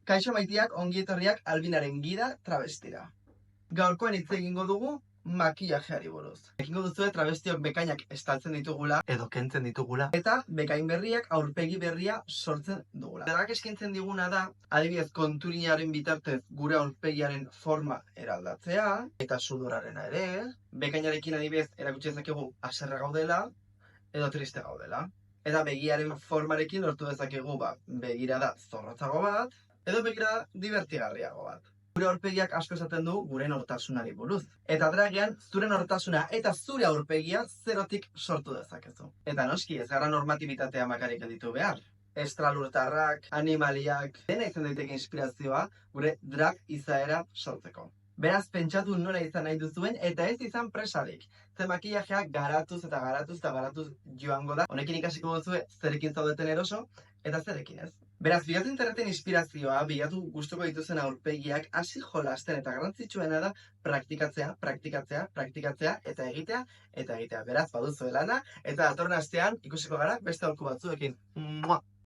Kaixo maitiak, ongi etorriak Albinaren gida travestira. Gaurkoan hitz egingo dugu makillajeari buruz. Egingo duzue travestiok bekainak estaltzen ditugula edo kentzen ditugula eta bekain berriak aurpegi berria sortzen dugula. Berak eskaintzen diguna da, adibidez konturinaren bitartez gure aurpegiaren forma eraldatzea eta sudorarena ere. Bekainarekin adibidez erakutsi dezakegu haserre gaudela edo triste gaudela. Eta begiaren formarekin lortu dezakegu begirada zorrotzago bat edo begirada divertigarriago bat. Gure aurpegiak asko esaten du gure nortasunari buruz. Eta dragean, zure nortasuna eta zure aurpegia zerotik sortu dezakezu. Eta noski, ez gara normatibitatea makarik editu behar. Estralurtarrak, animaliak, dena izan daiteke inspirazioa gure drag izaera sortzeko. Beraz, pentsatu nola izan nahi duzuen eta ez izan presarik. Ze makillajea garatuz eta garatuz joango da. Honekin ikasiko duzue zerekin zaudeten eroso eta zerekin ez. Beraz, bilatu interneten inspirazioa, bilatu gustuko dituzen aurpegiak hasi jolasten eta garrantzitsuena da praktikatzea eta egitea. Beraz, baduzue lana eta datorren astean ikusiko gara beste aholku batzuekin.